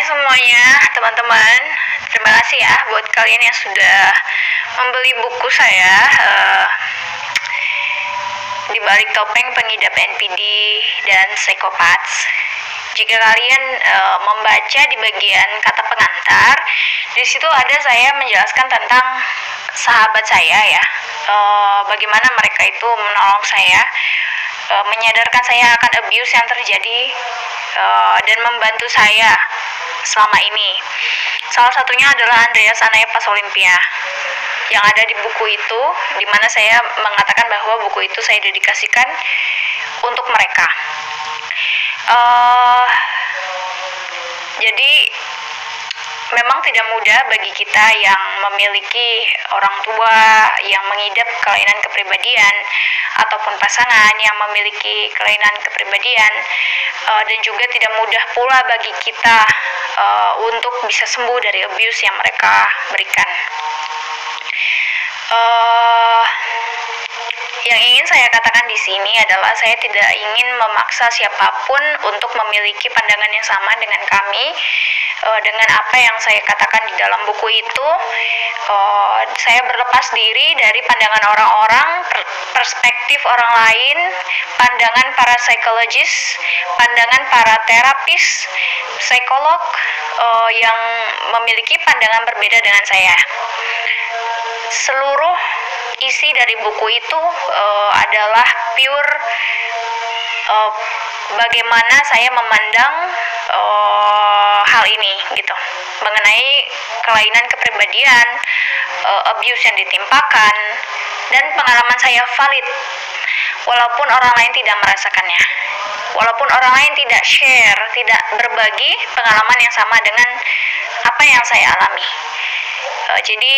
semuanya, teman-teman. Terima kasih ya buat kalian yang sudah membeli buku saya, Di Balik Topeng Pengidap NPD dan Psychopaths. Jika kalian membaca di bagian kata pengantar, di situ ada saya menjelaskan tentang sahabat saya ya, bagaimana mereka itu menolong saya, menyadarkan saya akan abuse yang terjadi, dan membantu saya selama ini. Salah satunya adalah Andreas Anayapas Olimpia yang ada di buku itu, di mana saya mengatakan bahwa buku itu saya dedikasikan untuk mereka. Jadi memang tidak mudah bagi kita yang memiliki orang tua yang mengidap kelainan kepribadian ataupun pasangan yang memiliki kelainan kepribadian, dan juga tidak mudah pula bagi kita untuk bisa sembuh dari abuse yang mereka berikan. Yang ingin saya katakan di sini adalah saya tidak ingin memaksa siapapun untuk memiliki pandangan yang sama dengan kami, dengan apa yang saya katakan di dalam buku itu. Saya berlepas diri dari pandangan orang-orang, perspektif orang lain, pandangan para psikologis, pandangan para terapis, psikolog yang memiliki pandangan berbeda dengan saya. Seluruh isi dari buku itu adalah pure bagaimana saya memandang hal ini gitu, mengenai kelainan kepribadian, abuse yang ditimpakan, dan pengalaman saya valid walaupun orang lain tidak merasakannya, walaupun orang lain tidak share, tidak berbagi pengalaman yang sama dengan apa yang saya alami. Jadi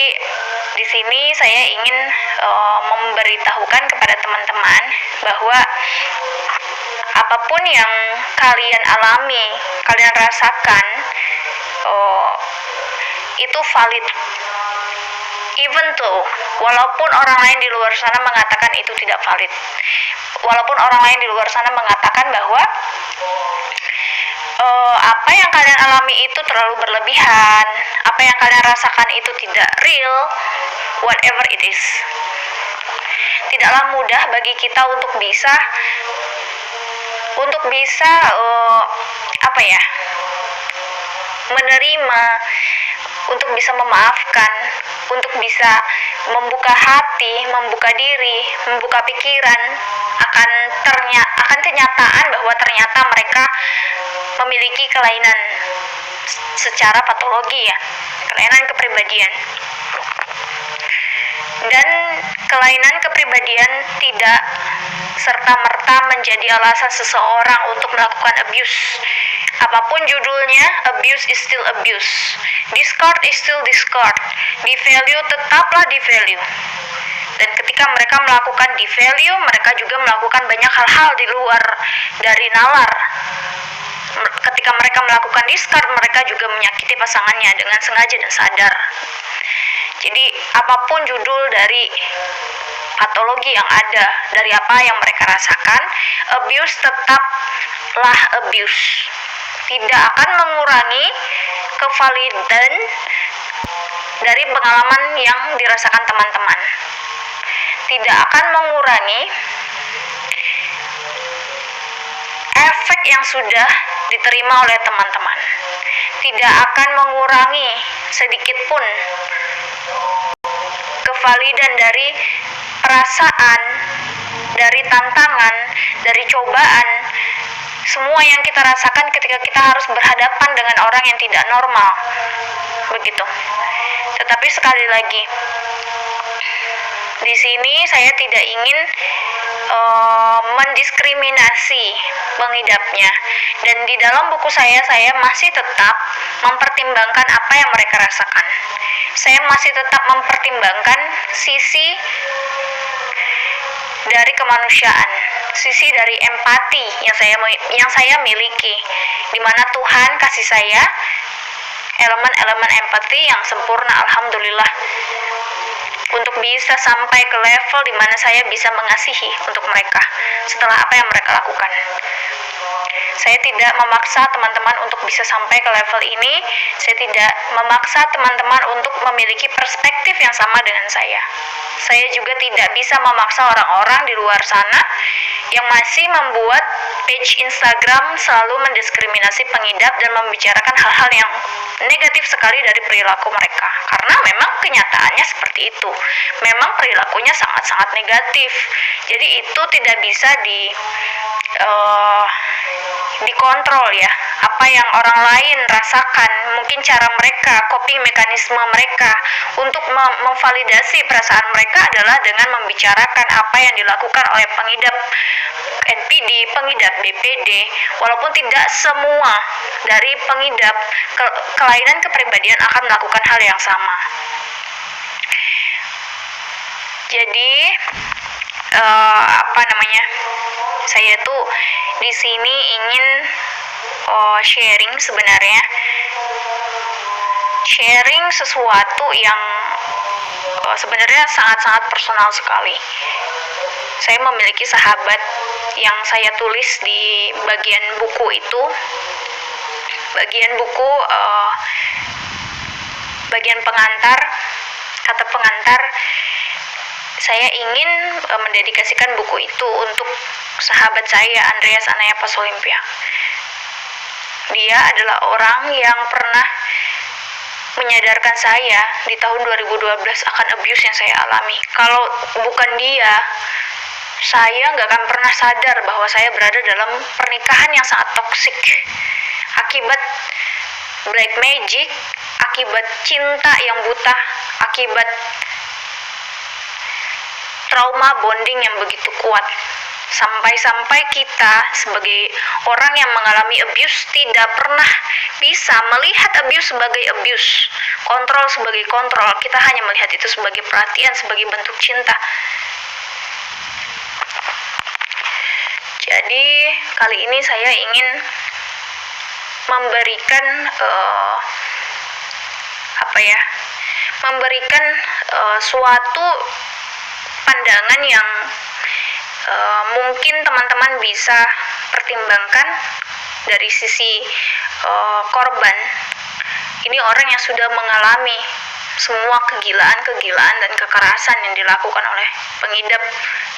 di sini saya ingin memberitahukan kepada teman-teman bahwa apapun yang kalian alami, kalian rasakan, itu valid. Even though, walaupun orang lain di luar sana mengatakan itu tidak valid, walaupun orang lain di luar sana mengatakan bahwa apa yang kalian alami itu terlalu berlebihan, apa yang kalian rasakan itu tidak real, whatever it is. Tidaklah mudah bagi kita untuk bisa menerima, untuk bisa memaafkan, untuk bisa membuka hati, membuka diri, membuka pikiran akan kenyataan bahwa ternyata mereka memiliki kelainan secara patologi ya, kelainan kepribadian. Dan kelainan kepribadian tidak serta-merta menjadi alasan seseorang untuk melakukan abuse. Apapun judulnya, abuse is still abuse. Discard is still discard. Devalue tetaplah devalue. Dan ketika mereka melakukan devalue, mereka juga melakukan banyak hal-hal di luar dari nalar. Ketika mereka melakukan discard, mereka juga menyakiti pasangannya dengan sengaja dan sadar. Jadi apapun judul dari patologi yang ada, dari apa yang mereka rasakan, abuse tetaplah abuse. Tidak akan mengurangi kevalidan dari pengalaman yang dirasakan teman-teman. Tidak akan mengurangi efek yang sudah diterima oleh teman-teman. Tidak akan mengurangi sedikit pun kevalidan dari perasaan, dari tantangan, dari cobaan, semua yang kita rasakan ketika kita harus berhadapan dengan orang yang tidak normal, begitu. Tetapi sekali lagi, di sini saya tidak ingin mendiskriminasi pengidapnya, dan di dalam buku saya masih tetap mempertimbangkan apa yang mereka rasakan. Saya masih tetap mempertimbangkan sisi dari kemanusiaan, sisi dari empati yang saya miliki, di mana Tuhan kasih saya elemen-elemen empati yang sempurna, alhamdulillah, untuk bisa sampai ke level di mana saya bisa mengasihi untuk mereka setelah apa yang mereka lakukan. Saya tidak memaksa teman-teman untuk bisa sampai ke level ini. Saya tidak memaksa teman-teman untuk memiliki perspektif yang sama dengan saya. Saya juga tidak bisa memaksa orang-orang di luar sana yang masih membuat page Instagram selalu mendiskriminasi pengidap dan membicarakan hal-hal yang negatif sekali dari perilaku mereka. Karena memang kenyataannya seperti itu. Memang perilakunya sangat-sangat negatif. Jadi itu tidak bisa dikontrol ya, apa yang orang lain rasakan, mungkin cara mereka, coping mekanisme mereka untuk memvalidasi perasaan mereka adalah dengan membicarakan apa yang dilakukan oleh pengidap NPD, pengidap BPD, walaupun tidak semua dari pengidap kelainan kepribadian akan melakukan hal yang sama. Jadi saya tuh di sini ingin sharing sebenarnya, sharing sesuatu yang sebenarnya sangat-sangat personal sekali. Saya memiliki sahabat yang saya tulis di bagian buku itu, bagian pengantar, kata pengantar. Saya ingin mendedikasikan buku itu untuk sahabat saya, Andreas Anaya Pasolimpia. Dia adalah orang yang pernah menyadarkan saya di tahun 2012 akan abuse yang saya alami. Kalau bukan dia, saya nggak akan pernah sadar bahwa saya berada dalam pernikahan yang sangat toksik. Akibat black magic, akibat cinta yang buta, akibat trauma bonding yang begitu kuat. Sampai-sampai kita sebagai orang yang mengalami abuse tidak pernah bisa melihat abuse sebagai abuse, kontrol sebagai kontrol. Kita hanya melihat itu sebagai perhatian, sebagai bentuk cinta. Jadi kali ini saya ingin memberikan suatu pandangan yang mungkin teman-teman bisa pertimbangkan dari sisi korban. Ini orang yang sudah mengalami semua kegilaan dan kekerasan yang dilakukan oleh pengidap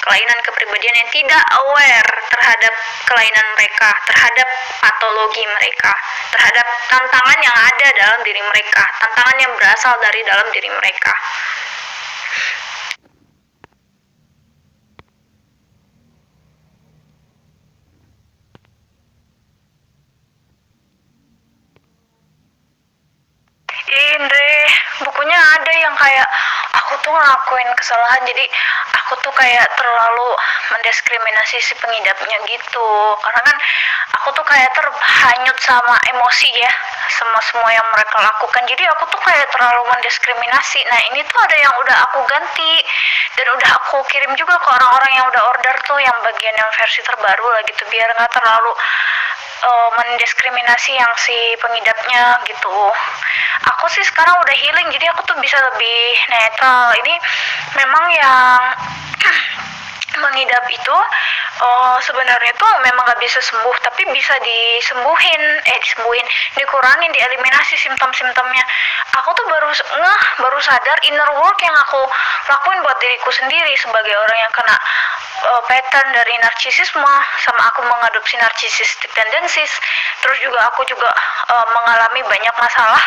kelainan kepribadian yang tidak aware terhadap kelainan mereka, terhadap patologi mereka, terhadap tantangan yang ada dalam diri mereka, tantangan yang berasal dari dalam diri mereka. Indre, bukunya ada yang kayak aku tuh ngelakuin kesalahan, jadi aku tuh kayak terlalu mendiskriminasi si pengidapnya gitu. Karena kan aku tuh kayak terhanyut sama emosi ya, sama semua yang mereka lakukan. Jadi aku tuh kayak terlalu mendiskriminasi. Nah ini tuh ada yang udah aku ganti dan udah aku kirim juga ke orang-orang yang udah order tuh, yang bagian yang versi terbaru lah gitu, biar nggak terlalu mendiskriminasi yang si pengidapnya gitu. Aku sih sekarang udah healing, jadi aku tuh bisa lebih netral. Ini memang yang mengidap itu sebenarnya tuh memang gak bisa sembuh, tapi bisa dikurangin, dieliminasi simptom-simptomnya. Aku tuh baru sadar inner work yang aku lakuin buat diriku sendiri sebagai orang yang kena pattern dari narsisisme, sama aku mengadopsi narcissistic tendencies. Terus juga aku mengalami banyak masalah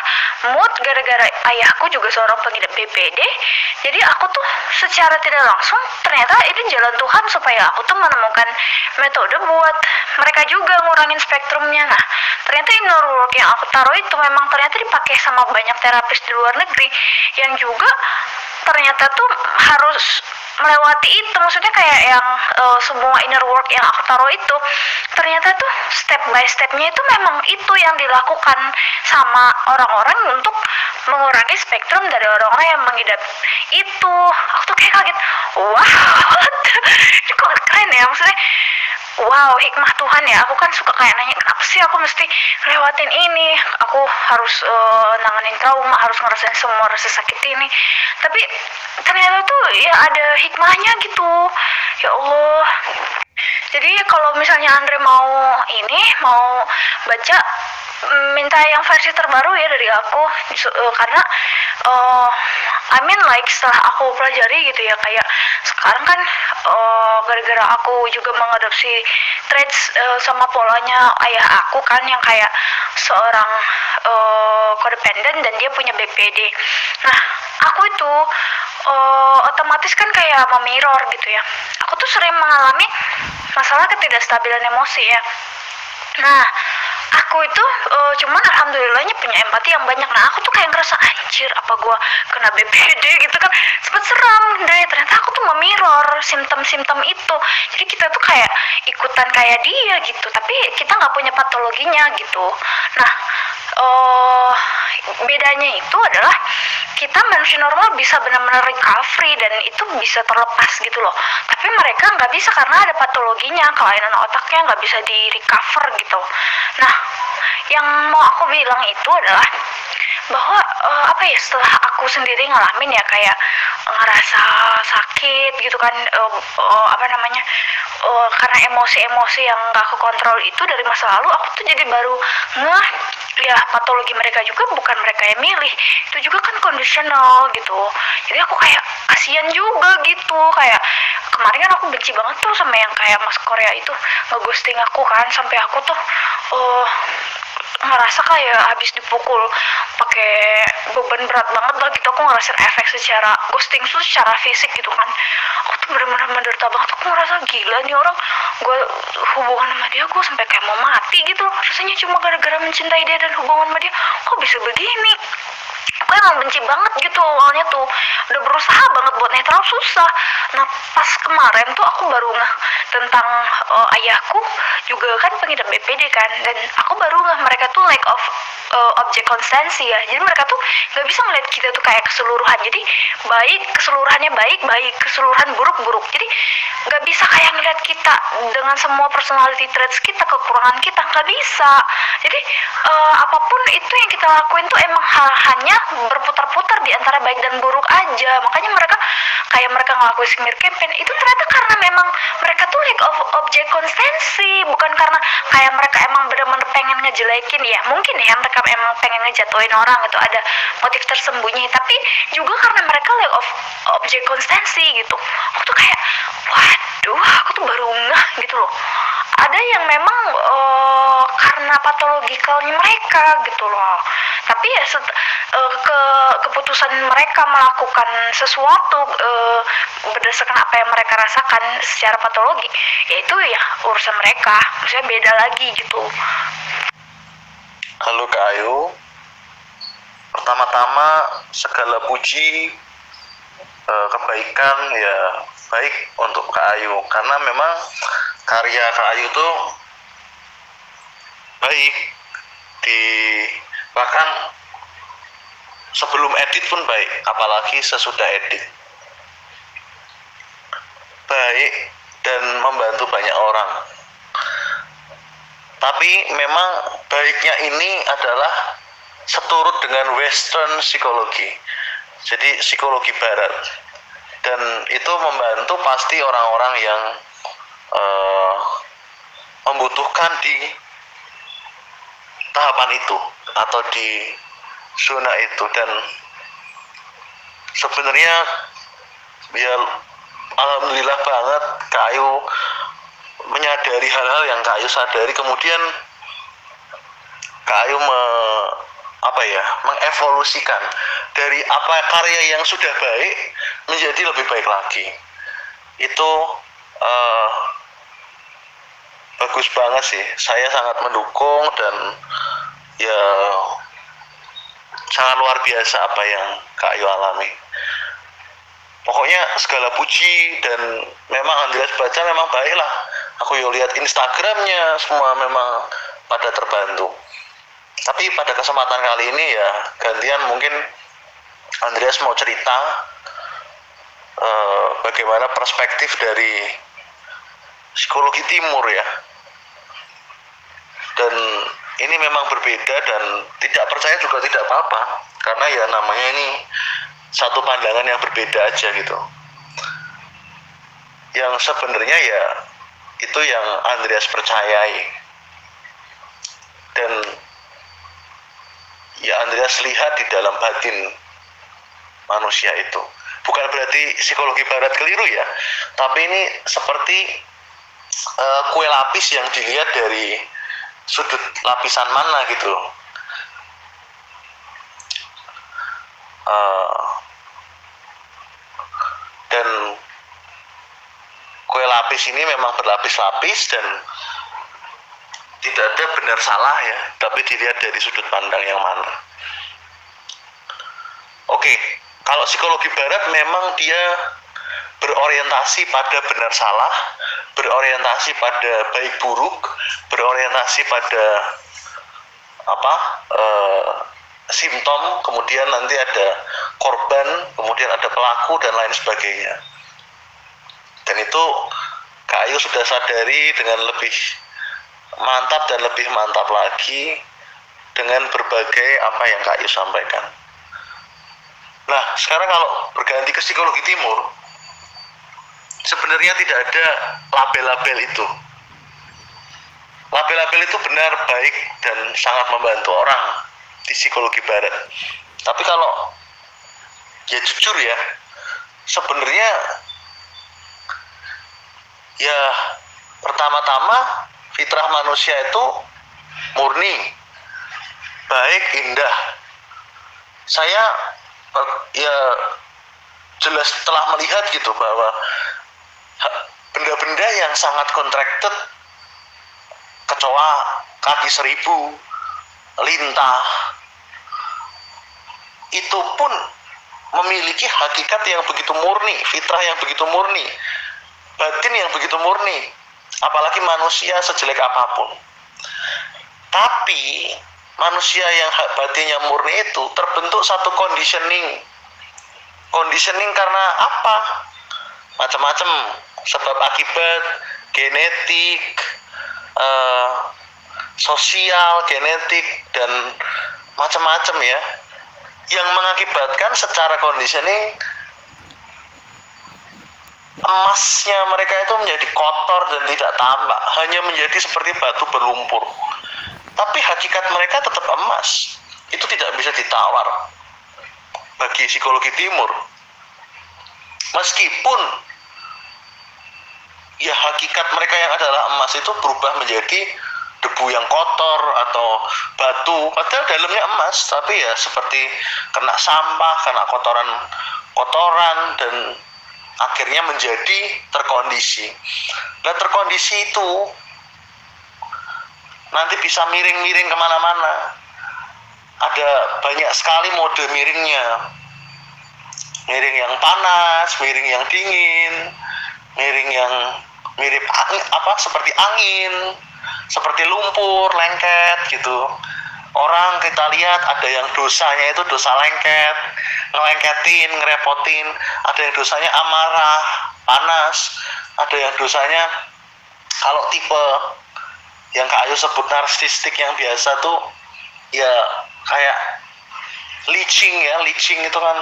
mood gara-gara ayahku juga seorang pengidap BPD. Jadi aku tuh secara tidak langsung ternyata ini jalan Tuhan supaya aku tuh menemukan metode buat mereka juga ngurangin spektrumnya. Nah ternyata inner work yang aku taruh itu memang ternyata dipakai sama banyak terapis di luar negeri yang juga ternyata tuh harus melewati itu. Maksudnya kayak yang semua inner work yang aku taruh itu ternyata tuh step by stepnya itu memang itu yang dilakukan sama orang-orang untuk mengurangi spektrum dari orang-orang yang mengidap itu. Aku tuh kayak kaget, wow, ini kok keren ya, maksudnya wow, hikmah Tuhan ya. Aku kan suka kayak nanya, kenapa sih aku mesti lewatin ini, aku harus nanganin trauma, harus ngerasain semua rasa sakit ini. Tapi ternyata tuh ya ada hikmahnya gitu. Ya Allah. Jadi kalau misalnya Andre mau baca, minta yang versi terbaru ya dari aku. Karena like setelah aku pelajari gitu ya, kayak sekarang kan gara-gara aku juga mengadopsi traits sama polanya ayah aku kan, yang kayak seorang codependent dan dia punya BPD. Nah, aku itu otomatis kan kayak memirror gitu ya. Aku tuh sering mengalami masalah ketidakstabilan emosi ya. Nah, aku itu cuman alhamdulillahnya punya empati yang banyak. Nah, aku tuh kayak ngerasa anjir, apa gua kena BPD gitu kan. Sempet seram deh, ternyata aku tuh memirror simptom-simptom itu. Jadi kita tuh kayak ikutan kayak dia gitu, tapi kita nggak punya patologinya gitu. Nah, bedanya itu adalah kita manusia normal bisa benar-benar recovery dan itu bisa terlepas gitu loh. Tapi mereka nggak bisa karena ada patologinya, kelainan otaknya nggak bisa di recover gitu. Nah, yang mau aku bilang itu adalah bahwa setelah aku sendiri ngalamin ya, kayak ngerasa sakit gitu kan, karena emosi-emosi yang gak aku kontrol itu dari masa lalu, aku tuh jadi baru ngeh ya patologi mereka juga bukan mereka yang milih, itu juga kan kondisional gitu. Jadi aku kayak kasihan juga gitu, kayak kemarin kan aku benci banget tuh sama yang kayak Mas Korea itu ngeghosting aku kan, sampai aku tuh ngerasa kayak habis dipukul pakai beban berat banget lah gitu. Aku ngerasain efek secara ghosting tuh secara fisik gitu kan. Aku tuh bener-bener menderita banget. Aku ngerasa gila nih orang, gue hubungan sama dia gue sampai kayak mau mati gitu. Rasanya cuma gara-gara mencintai dia dan hubungan sama dia, kok bisa begini. Aku emang benci banget gitu awalnya tuh, udah berusaha banget buat netral, susah. Nah, pas kemarin tuh aku baru ngeh tentang ayahku juga kan pengidap BPD kan, dan aku baru ngeh mereka tuh lack of object konstansi ya. Jadi mereka tuh nggak bisa ngeliat kita tuh kayak keseluruhan. Jadi baik keseluruhannya baik, baik keseluruhan buruk buruk. Jadi nggak bisa kayak ngeliat kita dengan semua personality traits kita, kekurangan kita, nggak bisa. Jadi apapun itu yang kita lakuin tuh emang hanya berputar-putar di antara baik dan buruk aja. Makanya mereka ngelakuin smear campaign itu ternyata karena memang mereka tuh lack of object konstansi, bukan karena kayak mereka emang benar-benar pengen ngejelekin ya. Mungkin ya mereka emang pengen ngejatuhin orang, itu ada motif tersembunyi, tapi juga karena mereka lack of object konstansi gitu. Aku tuh kayak waduh, aku tuh baru ngeh gitu loh. Ada yang memang karena patologikalnya mereka gitu loh. Tapi ya keputusan mereka melakukan sesuatu berdasarkan apa yang mereka rasakan secara patologi, yaitu ya urusan mereka. Maksudnya beda lagi gitu. Halo Kak Ayu, pertama-tama segala puji kebaikan ya baik untuk Kak Ayu, karena memang karya Kak Ayu tuh baik, bahkan sebelum edit pun baik, apalagi sesudah edit baik dan membantu banyak orang. Tapi memang baiknya ini adalah seturut dengan Western psikologi, jadi psikologi Barat, dan itu membantu pasti orang-orang yang membutuhkan di tahapan itu atau di zona itu. Dan sebenarnya ya alhamdulillah banget Kak Ayu menyadari hal-hal yang Kak Ayu sadari, kemudian Kak Ayu mengevolusikan dari apa karya yang sudah baik menjadi lebih baik lagi. Itu bagus banget sih, saya sangat mendukung, dan ya sangat luar biasa apa yang Kak Ayu alami. Pokoknya segala puji, dan memang Andreas baca memang baik lah. Aku lihat Instagramnya semua memang pada terbantu. Tapi pada kesempatan kali ini ya gantian, mungkin Andreas mau cerita bagaimana perspektif dari psikologi timur ya. Dan ini memang berbeda, dan tidak percaya juga tidak apa-apa, karena ya namanya ini satu pandangan yang berbeda aja gitu. Yang sebenarnya ya itu yang Andreas percayai. Dan ya Andreas lihat di dalam batin manusia itu. Bukan berarti psikologi barat keliru ya, tapi ini seperti kue lapis yang dilihat dari sudut lapisan mana gitu. Dan kue lapis ini memang berlapis-lapis dan tidak ada benar salah ya, tapi dilihat dari sudut pandang yang mana. Oke, kalau psikologi barat memang dia berorientasi pada benar salah, berorientasi pada baik buruk, berorientasi pada simptom, kemudian nanti ada korban, kemudian ada pelaku dan lain sebagainya. Dan itu Kak Ayu sudah sadari dengan lebih mantap dan lebih mantap lagi dengan berbagai apa yang Kak Ayu sampaikan. Nah, sekarang kalau berganti ke psikologi timur, sebenarnya tidak ada label-label itu. Label-label itu benar baik dan sangat membantu orang di psikologi barat. Tapi kalau ya jujur ya, sebenarnya ya pertama-tama fitrah manusia itu murni, baik, indah. Saya ya jelas telah melihat gitu bahwa benda-benda yang sangat contracted, kecoa kaki 1000, lintah, itu pun memiliki hakikat yang begitu murni, fitrah yang begitu murni, batin yang begitu murni, apalagi manusia sejelek apapun. Tapi manusia yang batinnya murni itu terbentuk satu conditioning karena apa? Macam-macam, sebab akibat, genetik, sosial, genetik, dan macam-macam ya, yang mengakibatkan secara conditioning emasnya mereka itu menjadi kotor dan tidak tampak, hanya menjadi seperti batu berlumpur. Tapi hakikat mereka tetap emas. Itu tidak bisa ditawar bagi psikologi timur. Meskipun ya hakikat mereka yang adalah emas itu berubah menjadi debu yang kotor atau batu, padahal dalamnya emas, tapi ya seperti kena sampah, kena kotoran dan akhirnya menjadi terkondisi. Nah, terkondisi itu nanti bisa miring-miring kemana-mana. Ada banyak sekali mode miringnya. Miring yang panas, miring yang dingin, miring yang mirip seperti angin, seperti lumpur, lengket gitu. Orang kita lihat ada yang dosanya itu dosa lengket, ngelengketin, ngerepotin. Ada yang dosanya amarah, panas. Ada yang dosanya kalau tipe yang Kak Ayu sebut narsistik yang biasa tuh ya kayak leeching ya. Leeching itu kan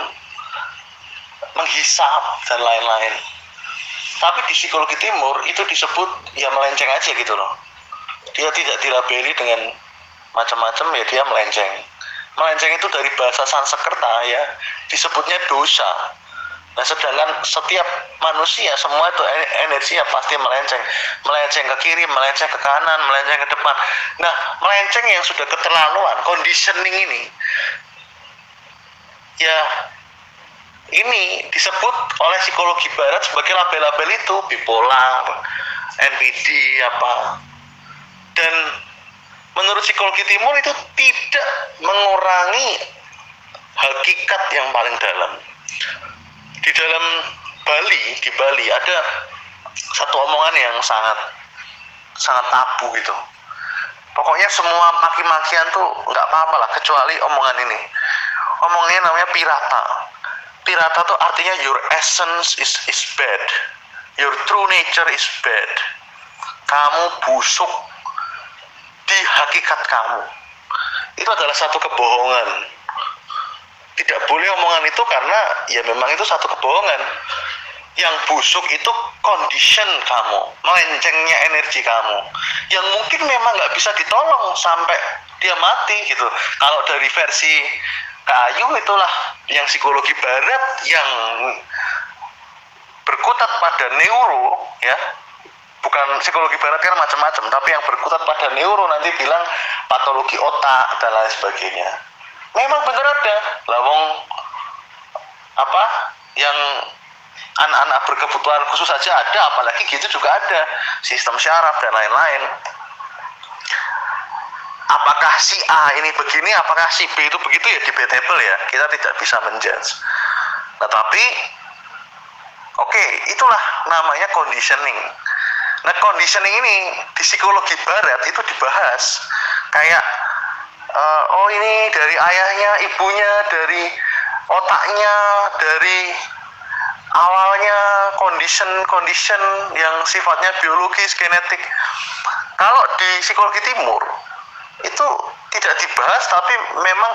menghisap dan lain-lain. Tapi di psikologi timur itu disebut ya melenceng aja gitu loh. Dia tidak dilabeli dengan macam-macam, ya dia melenceng. Melenceng itu dari bahasa Sanskerta ya, disebutnya dosa. Nah, sedangkan setiap manusia semua itu energinya pasti melenceng. Melenceng ke kiri, melenceng ke kanan, melenceng ke depan. Nah, melenceng yang sudah keterlaluan, conditioning ini ya ini disebut oleh psikologi barat sebagai label-label itu, bipolar, NPD dan menurut psikologi timur itu tidak mengurangi hakikat yang paling dalam. Di dalam di Bali ada satu omongan yang sangat tabu gitu. Pokoknya semua maki-makian tuh nggak apa-apa lah, kecuali omongan ini. Omongannya namanya pirata. Pirata tuh artinya your essence is bad, your true nature is bad. Kamu busuk di hakikat kamu. Itu adalah satu kebohongan. Tidak boleh omongan itu karena ya memang itu satu kebohongan. Yang busuk itu condition kamu, melencengnya energi kamu, yang mungkin memang nggak bisa ditolong sampai dia mati gitu. Kalau dari versi Kayu itulah yang psikologi barat yang berkutat pada neuro, ya, bukan psikologi barat kan macam-macam, tapi yang berkutat pada neuro nanti bilang patologi otak dan lain sebagainya. Memang benar ada lawong apa yang anak-anak berkebutuhan khusus saja ada, apalagi gitu juga ada sistem syaraf dan lain-lain. Apakah si A ini begini, apakah si B itu begitu, ya debatable ya, kita tidak bisa menjudge. Nah tapi oke, itulah namanya conditioning. Nah conditioning ini di psikologi barat itu dibahas kayak oh ini dari ayahnya, ibunya, dari otaknya, dari awalnya condition yang sifatnya biologis, genetik. Kalau di psikologi timur itu tidak dibahas, tapi memang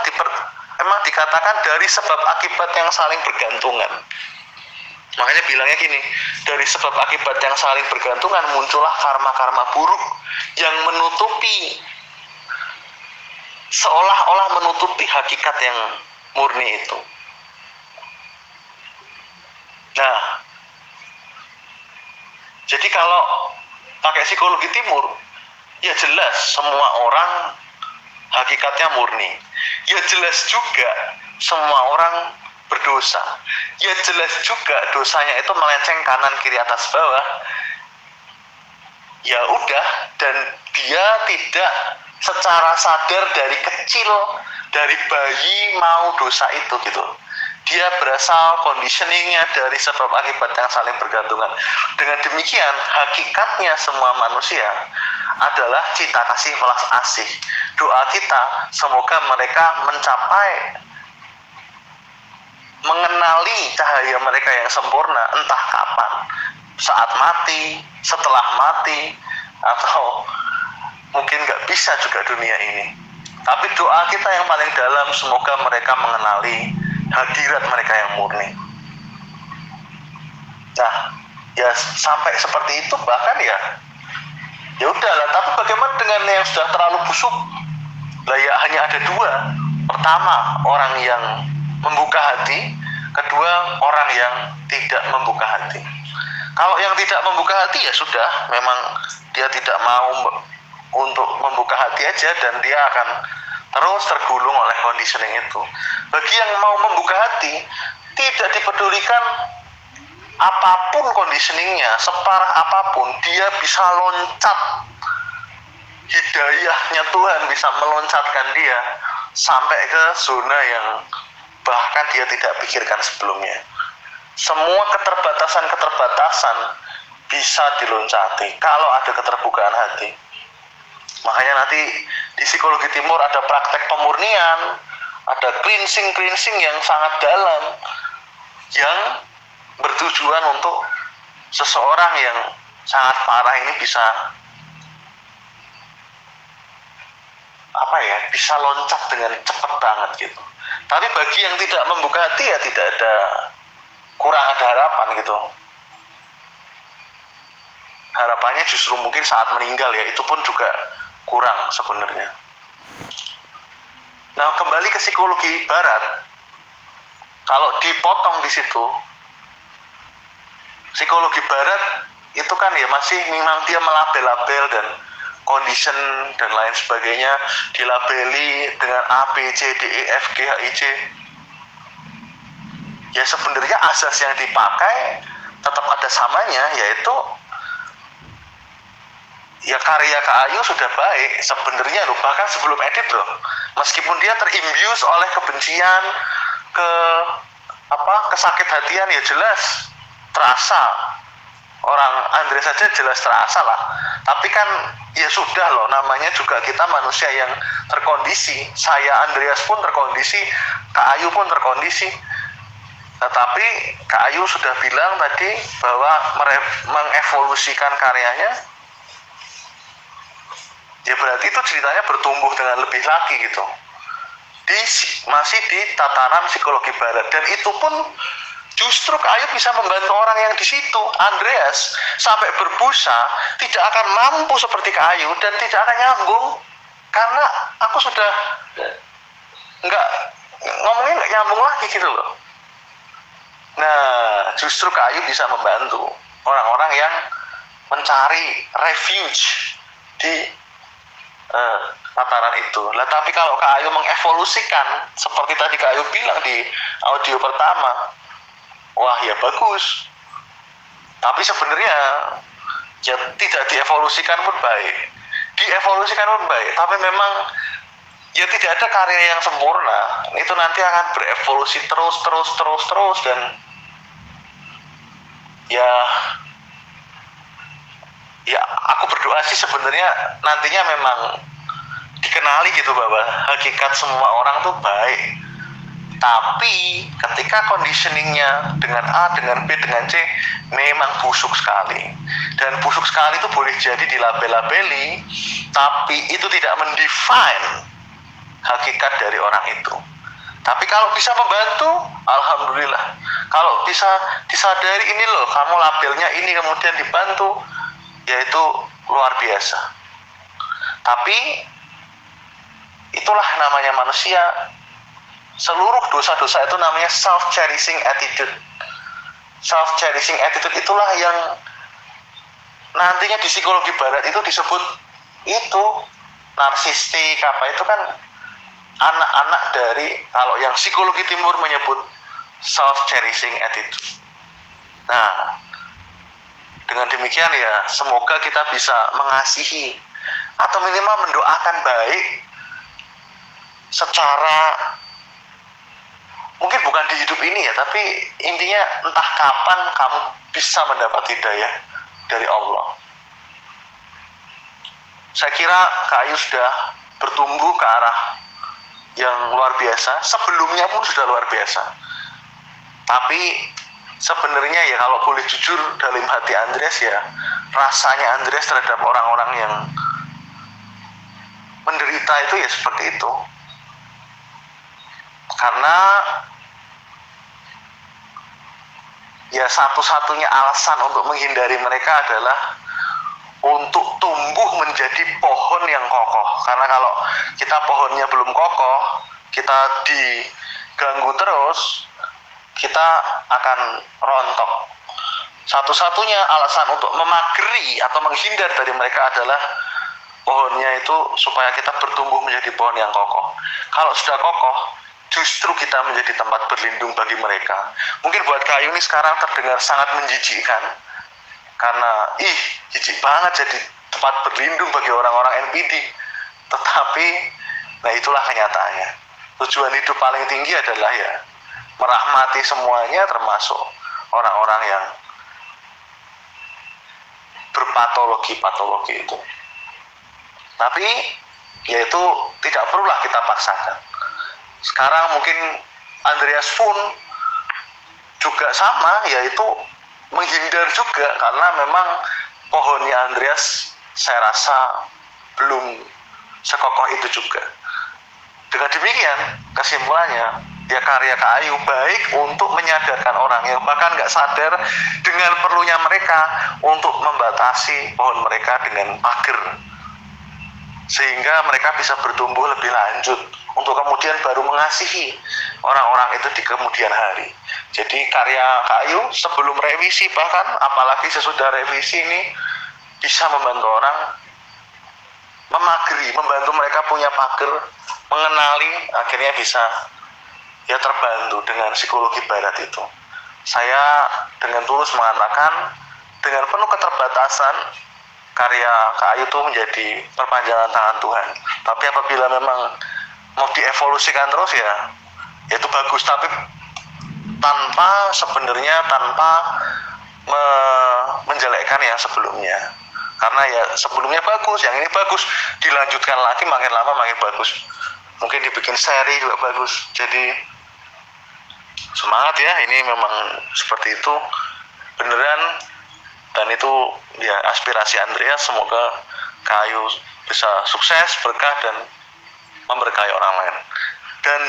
dikatakan dari sebab akibat yang saling bergantungan. Makanya bilangnya gini, dari sebab akibat yang saling bergantungan muncullah karma-karma buruk yang menutupi, seolah-olah menutupi hakikat yang murni itu. Nah, jadi kalau pakai psikologi timur, ya jelas semua orang hakikatnya murni. Ya jelas juga semua orang berdosa. Ya jelas juga dosanya itu melenceng kanan kiri atas bawah. Ya udah, dan dia tidak secara sadar dari kecil, dari bayi mau dosa itu gitu. Dia berasal conditioningnya dari sebab akibat yang saling bergantungan. Dengan demikian, hakikatnya semua manusia adalah cinta kasih welas asih. Doa kita semoga mereka mengenali cahaya mereka yang sempurna, entah kapan, saat mati, setelah mati, atau mungkin nggak bisa juga dunia ini. Tapi doa kita yang paling dalam, semoga mereka mengenali hadirat mereka yang murni. Nah, ya sampai seperti itu, bahkan ya udahlah. Tapi bagaimana dengan yang sudah terlalu busuk? Lah ya hanya ada dua. Pertama, orang yang membuka hati. Kedua, orang yang tidak membuka hati. Kalau yang tidak membuka hati ya sudah, memang dia tidak mau untuk membuka hati aja, dan dia akan terus tergulung oleh conditioning itu. Bagi yang mau membuka hati, tidak dipedulikan apapun conditioningnya, separah apapun, dia bisa loncat. Hidayahnya Tuhan bisa meloncatkan dia sampai ke zona yang bahkan dia tidak pikirkan sebelumnya. Semua keterbatasan bisa diloncati kalau ada keterbukaan hati. Makanya nanti di psikologi timur ada praktek pemurnian, ada cleansing yang sangat dalam, yang bertujuan untuk seseorang yang sangat parah ini bisa bisa loncat dengan cepat banget gitu. Tapi bagi yang tidak membuka hati ya tidak ada, kurang ada harapan gitu. Harapannya justru mungkin saat meninggal, ya itu pun juga kurang sebenarnya. Nah, kembali ke psikologi barat, kalau dipotong di situ, psikologi barat itu kan ya masih memang dia melabel-label dan condition dan lain sebagainya, dilabeli dengan A, B, C, D, E, F, G, H, I, J. Ya sebenarnya asas yang dipakai tetap ada samanya, yaitu ya karya Kak Ayu sudah baik sebenarnya loh, bahkan sebelum edit loh, meskipun dia terimbius oleh kebencian, kesakit hatian, ya jelas terasa. Orang Andre saja jelas terasa lah. Tapi kan ya sudah loh, namanya juga kita manusia yang terkondisi. Saya Andreas pun terkondisi, Kak Ayu pun terkondisi. Tetapi Kak Ayu sudah bilang tadi bahwa mengevolusikan karyanya, ya berarti itu ceritanya bertumbuh dengan lebih lagi gitu. Masih di tataran psikologi barat, dan itu pun Justru kayu bisa membantu orang yang di situ. Andreas sampai berbusa tidak akan mampu seperti kayu dan tidak akan nyambung karena aku sudah nggak ngomongnya nggak nyambung lagi gitu loh. Nah, justru kayu bisa membantu orang-orang yang mencari refuge di tataran itu. Lah tapi kalau kayu mengevolusikan seperti tadi kayu bilang di audio pertama, wah ya bagus. Tapi sebenarnya ya tidak dievolusikan pun baik. Dievolusikan pun baik, tapi memang ya tidak ada karya yang sempurna. Itu nanti akan berevolusi terus dan ya aku berdoa sih sebenarnya nantinya memang dikenali gitu bahwa hakikat semua orang tuh baik. Tapi ketika conditioningnya dengan A, dengan B, dengan C memang busuk sekali. Dan busuk sekali itu boleh jadi dilabel-labeli, tapi itu tidak mendefine hakikat dari orang itu. Tapi kalau bisa membantu, alhamdulillah. Kalau bisa disadari ini loh, kamu labelnya ini kemudian dibantu, yaitu luar biasa. Tapi itulah namanya manusia. Seluruh dosa-dosa itu namanya self-cherishing attitude. Self-cherishing attitude itulah yang nantinya di psikologi barat itu disebut itu narsistik apa itu kan anak-anak dari, kalau yang psikologi timur menyebut self-cherishing attitude. Nah, dengan demikian ya semoga kita bisa mengasihi atau minimal mendoakan baik secara mungkin bukan di hidup ini ya, tapi intinya entah kapan kamu bisa mendapat hidayah dari Allah. Saya kira kayu sudah bertumbuh ke arah yang luar biasa, sebelumnya pun sudah luar biasa. Tapi sebenarnya ya kalau boleh jujur dalam hati Andreas ya, rasanya Andreas terhadap orang-orang yang menderita itu ya seperti itu. Karena ya satu-satunya alasan untuk menghindari mereka adalah untuk tumbuh menjadi pohon yang kokoh. Karena kalau kita pohonnya belum kokoh, kita diganggu terus, kita akan rontok. Satu-satunya alasan untuk memageri atau menghindar dari mereka adalah pohonnya itu supaya kita bertumbuh menjadi pohon yang kokoh. Kalau sudah kokoh, justru kita menjadi tempat berlindung bagi mereka. Mungkin buat kayu ini sekarang terdengar sangat menjijikkan, karena jijik banget jadi tempat berlindung bagi orang-orang NPD. Tetapi, nah itulah kenyataannya. Tujuan hidup paling tinggi adalah ya merahmati semuanya, termasuk orang-orang yang berpatologi itu. Tapi yaitu tidak perlulah kita paksakan. Sekarang mungkin Andreas pun juga sama, yaitu menghindar juga, karena memang pohonnya Andreas saya rasa belum sekokoh itu juga. Dengan demikian kesimpulannya, ya karya kayu baik untuk menyadarkan orang yang bahkan nggak sadar dengan perlunya mereka untuk membatasi pohon mereka dengan pagar, sehingga mereka bisa bertumbuh lebih lanjut untuk kemudian baru mengasihi orang-orang itu di kemudian hari. Jadi karya kayu sebelum revisi, bahkan apalagi sesudah revisi ini, bisa membantu orang memageri, membantu mereka punya pagar, mengenali, akhirnya bisa ya terbantu dengan psikologi barat itu. Saya dengan tulus mengatakan, dengan penuh keterbatasan, karya kayu itu menjadi perpanjangan tangan Tuhan. Tapi apabila memang mau dievolusikan terus ya itu bagus, tapi tanpa menjelekkan yang sebelumnya. Karena ya sebelumnya bagus, yang ini bagus, dilanjutkan lagi makin lama makin bagus. Mungkin dibikin seri juga bagus. Jadi semangat ya, ini memang seperti itu beneran. Dan itu ya aspirasi Andreas, semoga kayu bisa sukses, berkah, dan memberkahi orang lain. Dan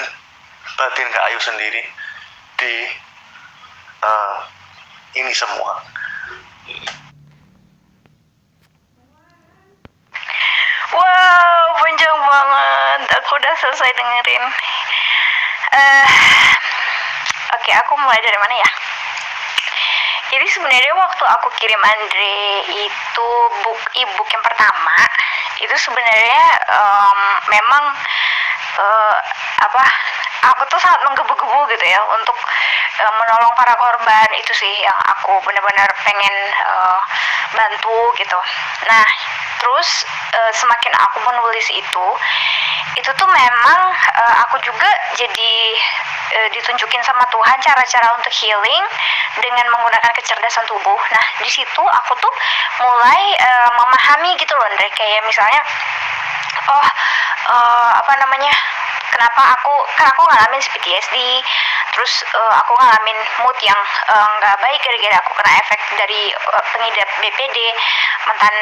batin kayu sendiri ini semua. Wow, panjang banget. Aku udah selesai dengerin. Oke, aku mulai dari mana ya? Jadi sebenarnya waktu aku kirim Andre itu e-book yang pertama, itu sebenarnya memang aku tuh sangat menggebu-gebu gitu ya untuk menolong para korban. Itu sih yang aku benar-benar pengen bantu gitu. Nah, terus semakin aku menulis itu tuh memang aku juga jadi ditunjukin sama Tuhan cara-cara untuk healing dengan menggunakan kecerdasan tubuh. Nah, di situ aku tuh mulai memahami gitu loh, Andre, kayak misalnya kenapa aku ngalamin PTSD, terus aku ngalamin mood yang nggak baik gara-gara aku kena efek dari pengidap BPD mantan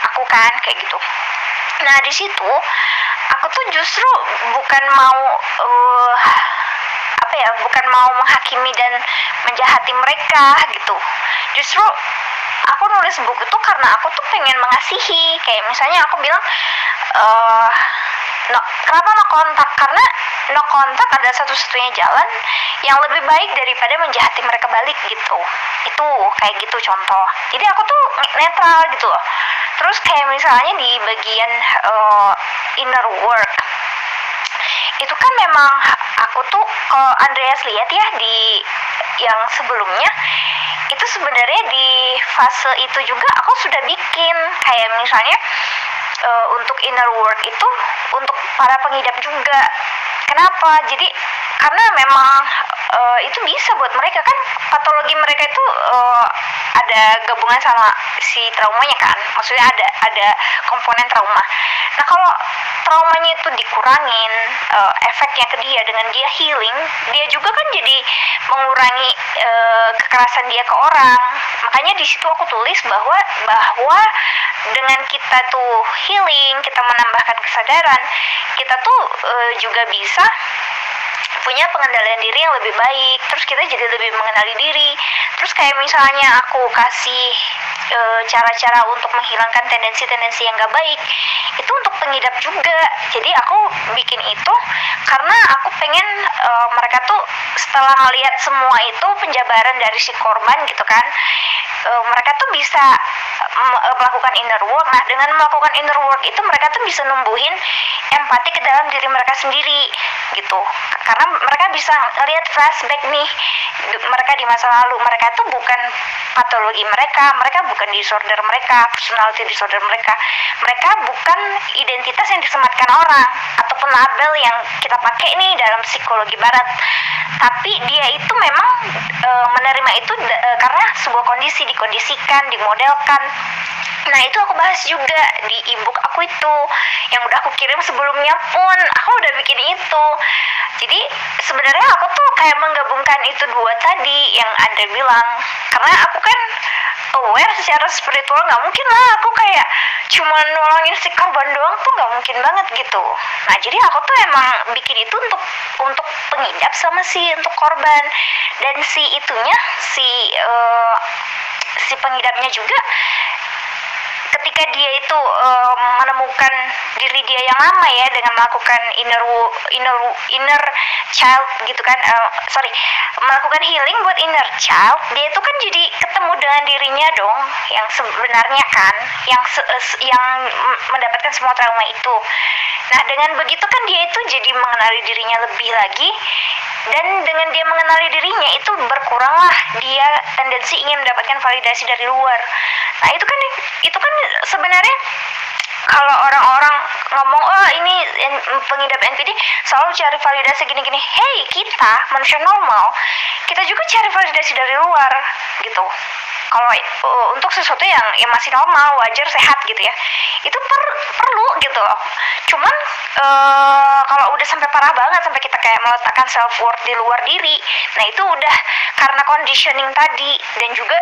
aku kan, kayak gitu. Nah, di situ aku tuh justru bukan mau bukan mau menghakimi dan menjahati mereka gitu. Justru aku nulis buku tuh karena aku tuh pengen mengasihi. Kayak misalnya aku bilang kenapa no kontak? Karena no kontak adalah satu-satunya jalan yang lebih baik daripada menjahati mereka balik gitu. Itu kayak gitu contoh. Jadi aku tuh netral gitu loh. Terus kayak misalnya di bagian inner work, itu kan memang aku tuh, kalau Andreas lihat ya di yang sebelumnya, itu sebenarnya di fase itu juga aku sudah bikin kayak misalnya untuk inner work itu untuk para pengidap juga. Kenapa? Jadi karena memang itu bisa buat mereka kan, patologi mereka itu ada gabungan sama si traumanya kan, maksudnya ada komponen trauma. Nah, kalau traumanya itu dikurangin efeknya ke dia dengan dia healing, dia juga kan jadi mengurangi kekerasan dia ke orang. Makanya di situ aku tulis bahwa dengan kita tuh healing, kita menambahkan kesadaran, kita tuh juga bisa punya pengendalian diri yang lebih baik. Terus kita jadi lebih mengenali diri. Terus kayak misalnya aku kasih cara-cara untuk menghilangkan tendensi-tendensi yang gak baik, itu untuk pengidap juga. Jadi aku bikin itu karena aku pengen mereka tuh setelah ngelihat semua itu penjabaran dari si korban gitu kan, mereka tuh bisa melakukan inner work. Nah, dengan melakukan inner work itu mereka tuh bisa numbuhin empati ke dalam diri mereka sendiri gitu. Karena mereka bisa lihat flashback nih mereka di masa lalu. Mereka tuh bukan patologi mereka bukan disorder mereka, personality disorder mereka bukan identitas yang disematkan orang ataupun label yang kita pakai nih dalam psikologi barat. Tapi dia itu memang menerima itu karena sebuah kondisi, dikondisikan, dimodelkan. Nah, itu aku bahas juga di e-book aku itu yang udah aku kirim sebelumnya pun aku udah bikin itu. Jadi sebenarnya aku tuh kayak menggabungkan itu dua tadi yang Andre bilang, karena aku kan aware secara spiritual, nggak mungkin lah aku kayak cuma nolongin si korban doang, tuh nggak mungkin banget gitu. Nah, jadi aku tuh emang bikin itu untuk pengidap sama untuk korban, dan si pengidapnya juga ketika dia itu menemukan diri dia yang lama ya dengan melakukan inner child gitu kan, melakukan healing buat inner child, dia itu kan jadi ketemu dengan dirinya dong yang sebenarnya kan, yang mendapatkan semua trauma itu. Nah, dengan begitu kan dia itu jadi mengenali dirinya lebih lagi, dan dengan dia mengenali dirinya itu berkuranglah dia tendensi ingin mendapatkan validasi dari luar. Nah, itu kan sebenarnya kalau orang-orang ngomong ini pengidap NPD selalu cari validasi gini-gini, hey, kita manusia normal, kita juga cari validasi dari luar gitu. Kalau untuk sesuatu yang masih normal, wajar, sehat gitu ya, itu perlu gitu loh. Cuman kalau udah sampai parah banget, sampai kita kayak meletakkan self worth di luar diri, nah itu udah karena conditioning tadi, dan juga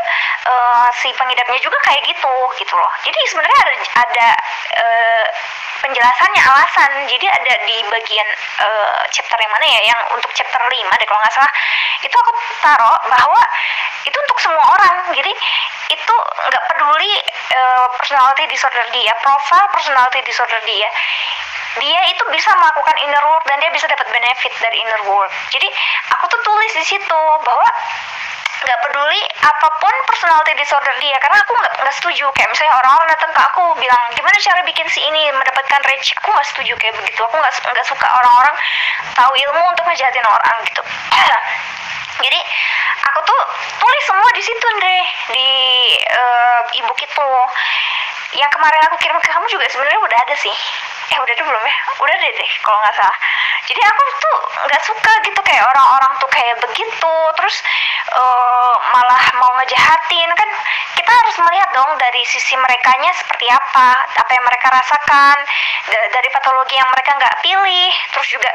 si pengidapnya juga kayak gitu loh. Jadi sebenarnya ada penjelasannya, alasan. Jadi ada di bagian chapter yang mana ya, yang untuk chapter 5 deh kalau nggak salah, itu aku taruh bahwa itu untuk semua orang. Jadi itu nggak peduli personality disorder dia, profile personality disorder dia itu bisa melakukan inner work dan dia bisa dapat benefit dari inner work. Jadi aku tuh tulis di situ bahwa nggak peduli apapun personality disorder dia, karena aku nggak setuju kayak misalnya orang-orang datang ke aku bilang gimana cara bikin si ini mendapatkan rage. Aku nggak setuju kayak begitu. Aku nggak suka orang-orang tahu ilmu untuk ngejahatin orang gitu. Jadi aku tuh tulis semua di situ deh, di e-book itu. Yang kemarin aku kirim ke kamu juga sebenarnya udah ada sih. Udah deh belum ya? Udah deh kalau nggak salah. Jadi aku tuh nggak suka gitu kayak orang-orang tuh kayak begitu, terus malah mau ngejahatin. Kan kita harus melihat dong dari sisi merekanya seperti apa yang mereka rasakan, dari patologi yang mereka nggak pilih. Terus juga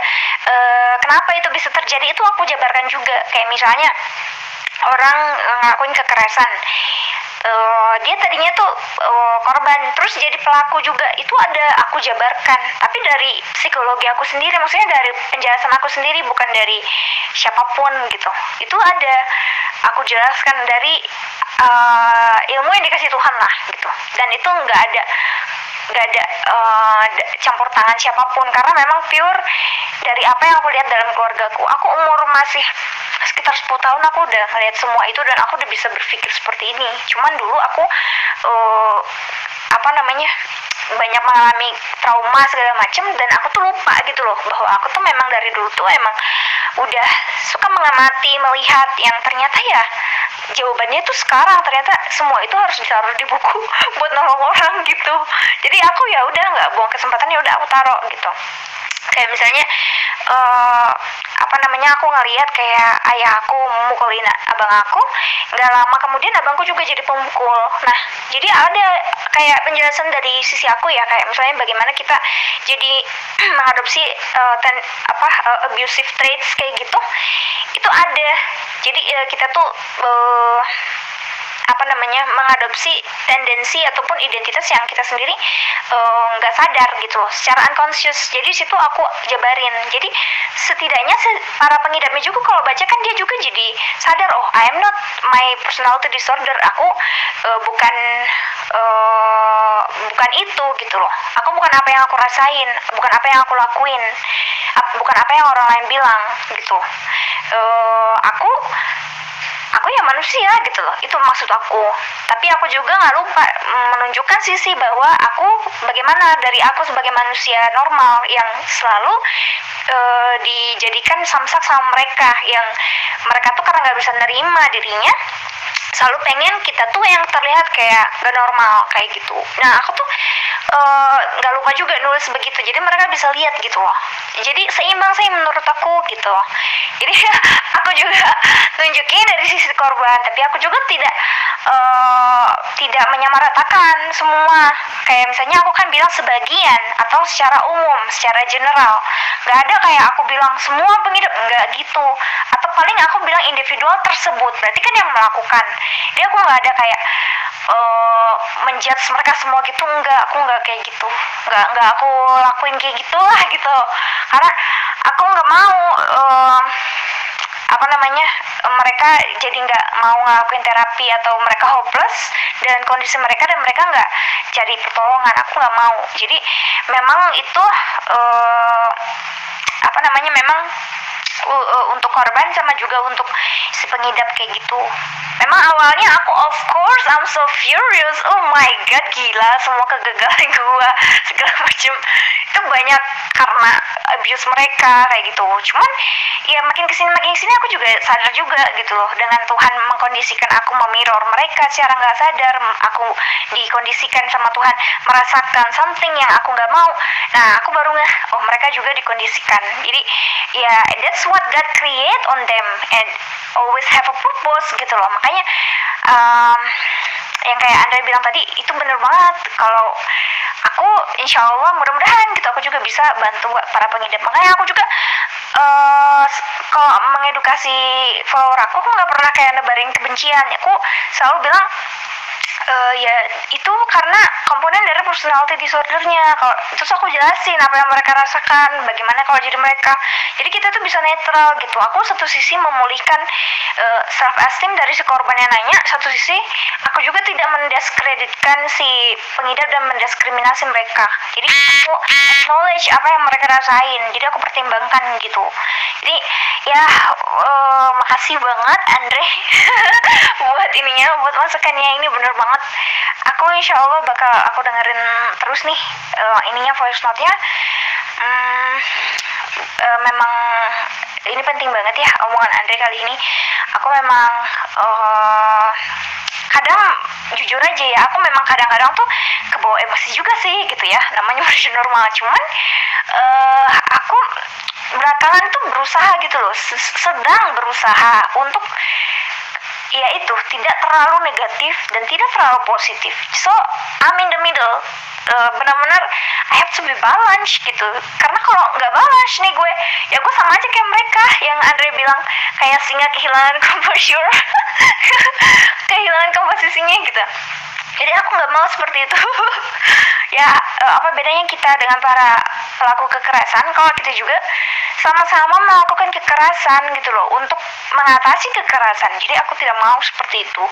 kenapa itu bisa terjadi, itu aku jabarkan juga. Kayak misalnya orang ngelakuin kekerasan, dia tadinya tuh korban terus jadi pelaku juga, itu ada aku jabarkan, tapi dari psikologi aku sendiri, maksudnya dari penjelasan aku sendiri, bukan dari siapapun gitu. Itu ada aku jelaskan dari ilmu yang dikasih Tuhan lah gitu, dan itu nggak ada campur tangan siapapun, karena memang pure dari apa yang aku lihat dalam keluargaku. Aku umur masih sekitar 10 tahun aku udah ngeliat semua itu dan aku udah bisa berpikir seperti ini. Cuman dulu aku banyak mengalami trauma segala macam, dan aku tuh lupa gitu loh bahwa aku tuh memang dari dulu tuh emang udah suka mengamati, melihat yang ternyata ya jawabannya tuh sekarang ternyata semua itu harus ditaruh di buku buat nolong orang gitu. Jadi aku ya udah nggak buang kesempatan, ya udah aku taruh gitu. Kayak misalnya aku ngeliat kayak ayah aku mukulin abang aku, nggak lama kemudian abangku juga jadi pemukul. Nah, jadi ada kayak penjelasan dari sisi aku ya, kayak misalnya bagaimana kita jadi mengadopsi abusive traits kayak gitu, itu ada. Jadi kita tuh mengadopsi tendensi ataupun identitas yang kita sendiri nggak sadar gitu loh, secara unconscious. Jadi situ aku jabarin. Jadi setidaknya para pengidapnya juga kalau baca kan dia juga jadi sadar, oh I am not my personality disorder. Aku bukan itu gitu loh. Aku bukan apa yang aku rasain, bukan apa yang aku lakuin, bukan apa yang orang lain bilang gitu. Aku ya manusia gitu loh, itu maksud aku. Tapi aku juga nggak lupa menunjukkan sisi bahwa aku bagaimana dari aku sebagai manusia normal yang selalu dijadikan samsak sama mereka, yang mereka tuh karena nggak bisa nerima dirinya selalu pengen kita tuh yang terlihat kayak gak normal kayak gitu. Nah aku tuh nggak lupa juga nulis begitu, jadi mereka bisa lihat gitu loh. Jadi seimbang sih menurut aku gitu loh. Jadi aku juga tunjukin dari sisi korban, tapi aku juga tidak menyamaratakan semua. Kayak misalnya aku kan bilang sebagian atau secara umum, secara general. Nggak ada kayak aku bilang semua pengidap, nggak gitu. Atau paling aku bilang individual tersebut, berarti kan yang melakukan. Jadi aku nggak ada kayak menjudge mereka semua gitu, aku nggak kayak gitu, nggak aku lakuin kayak gitulah gitu, karena aku nggak mau mereka jadi nggak mau ngelakuin terapi atau mereka hopeless dengan kondisi mereka dan mereka nggak cari pertolongan. Aku nggak mau. Jadi memang itu memang untuk korban sama juga untuk si pengidap kayak gitu. Memang awalnya aku of course I'm so furious, oh my god, gila, semua kegagalan gua segala macam itu banyak karena abuse mereka kayak gitu. Cuman ya makin kesini aku juga sadar juga gitu loh, dengan Tuhan mengkondisikan aku memirror mereka secara nggak sadar. Aku dikondisikan sama Tuhan merasakan something yang aku nggak mau. Nah aku baru oh mereka juga dikondisikan. Jadi ya that's what God create on them and always have a purpose gitu loh. Makanya yang kayak Andre bilang tadi itu bener banget. Kalau aku insya Allah mudah-mudahan gitu aku juga bisa bantu para pengidap. Makanya aku juga kalau mengedukasi follower aku nggak pernah kayak nebarin kebencian. Aku selalu bilang Ya itu karena komponen dari personality disordernya. Kalau terus aku jelasin apa yang mereka rasakan, bagaimana kalau jadi mereka. Jadi kita tuh bisa netral gitu. Aku satu sisi memulihkan self esteem dari si korban yang nanya, satu sisi aku juga tidak mendiskreditkan si pengidap dan mendiskriminasi mereka. Jadi aku acknowledge apa yang mereka rasain. Jadi aku pertimbangkan gitu. Jadi ya makasih banget Andre buat ininya, buat masukannya, ini bener banget. Aku insya Allah bakal aku dengerin terus nih ininya voice note-nya. Memang ini penting banget ya omongan Andre kali ini. Aku memang kadang jujur aja ya, aku memang kadang-kadang tuh kebawa emosi juga sih gitu ya, namanya manusia normal. Cuman aku belakangan tuh berusaha gitu loh, sedang berusaha untuk ya itu tidak terlalu negatif dan tidak terlalu positif. So I'm in the middle. Benar-benar I have to be balanced gitu. Karena kalau nggak balance nih gue, ya gue sama aja kayak mereka yang Andre bilang kayak singa kehilangan composure, kehilangan komposisinya gitu. Jadi aku nggak mau seperti itu. Ya apa bedanya kita dengan para pelaku kekerasan? Kalau kita juga sama-sama melakukan kekerasan gitu loh untuk mengatasi kekerasan. Jadi aku tidak mau seperti itu.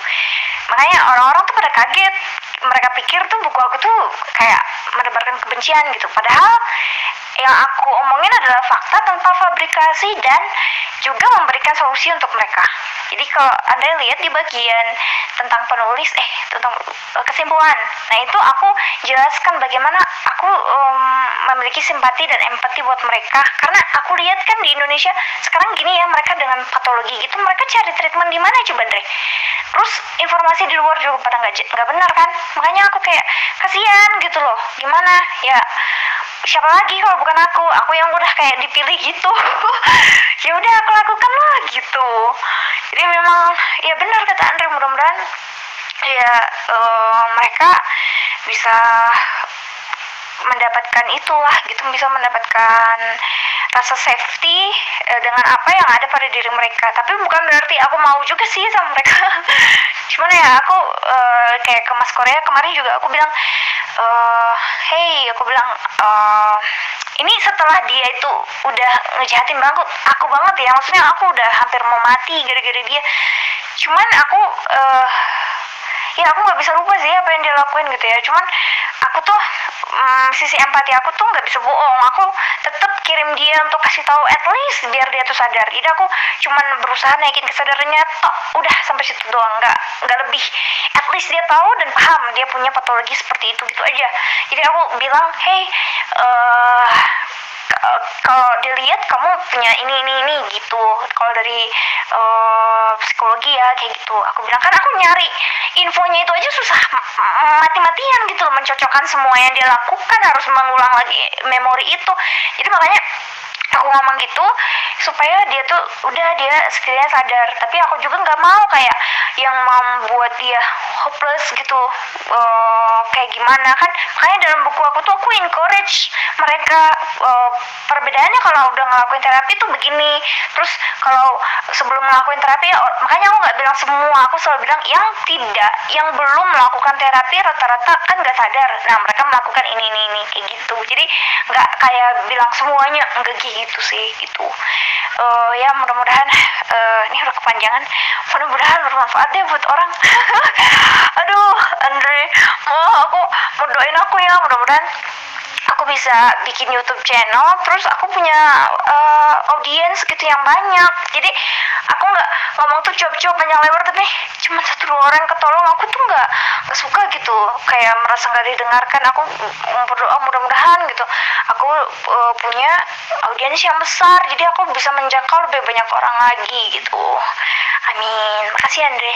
Makanya orang-orang tuh pada kaget. Mereka pikir tuh buku aku tuh kayak menebarkan kebencian gitu. Padahal yang aku omongin adalah fakta tanpa fabrikasi dan juga memberikan solusi untuk mereka. Jadi kalau Anda lihat di bagian tentang penulis, tentang kesimpulan, nah itu aku jelaskan bagaimana aku memiliki simpati dan empati buat mereka. Karena aku lihat kan di Indonesia sekarang gini ya, mereka dengan patologi gitu, mereka cari treatment di mana coba Andre? Terus informasi di luar juga pada nggak benar kan? Makanya aku kayak kasihan gitu loh. Gimana ya? Siapa lagi kalau bukan aku yang udah kayak dipilih gitu. Ya udah aku lakukan lah gitu. Jadi memang ya benar kata Andre, mudah-mudahan ya mereka bisa mendapatkan itulah gitu, bisa mendapatkan rasa safety dengan apa yang ada pada diri mereka. Tapi bukan berarti aku mau juga sih sama mereka. Cuman ya aku kayak ke Mas Korea kemarin juga aku bilang hey, aku bilang ini setelah dia itu udah ngejahatin banget aku banget ya, maksudnya aku udah hampir mau mati gara-gara dia. Cuman aku ya aku nggak bisa lupa sih apa yang dia lakuin gitu ya. Cuman aku tuh sisi empati aku tuh nggak bisa bohong. Aku tetap kirim dia untuk kasih tahu at least biar dia tuh sadar. Jadi aku cuman berusaha naikin kesadarannya tok, udah sampai situ doang, nggak lebih. At least dia tahu dan paham dia punya patologi seperti itu gitu aja. Jadi aku bilang hey, kalau dilihat kamu punya ini gitu. Kalau dari psikologi ya kayak gitu. Aku bilang kan aku nyari infonya itu aja susah mati-matian gitu loh, mencocokkan semua yang dia lakukan, harus mengulang lagi memori itu. Jadi makanya aku ngomong gitu supaya dia tuh udah dia setidaknya sadar. Tapi aku juga nggak mau kayak yang membuat dia hopeless gitu, kayak gimana kan. Makanya dalam buku aku tuh aku encourage mereka, perbedaannya kalau udah ngelakuin terapi tuh begini, terus kalau sebelum ngelakuin terapi ya, makanya aku nggak bilang semua, aku selalu bilang yang belum melakukan terapi rata-rata kan nggak sadar, nah mereka melakukan ini kayak gitu. Jadi nggak kayak bilang semuanya, enggak gitu sih gitu. Ya mudah-mudahan ini udah kepanjangan, mudah-mudahan bermanfaat deh buat orang. Aduh Andre, aku mau doain aku ya, mudah-mudahan aku bisa bikin YouTube channel, terus aku punya audiens gitu yang banyak. Jadi aku nggak ngomong tuh cuap-cuap panjang lebar, tapi cuma 1-2 orang ketolong. Aku tuh nggak suka gitu, kayak merasa nggak didengarkan. Aku berdoa mudah-mudahan gitu aku punya audiens yang besar, jadi aku bisa menjangkau lebih banyak orang lagi gitu. Amin. Makasih Andre.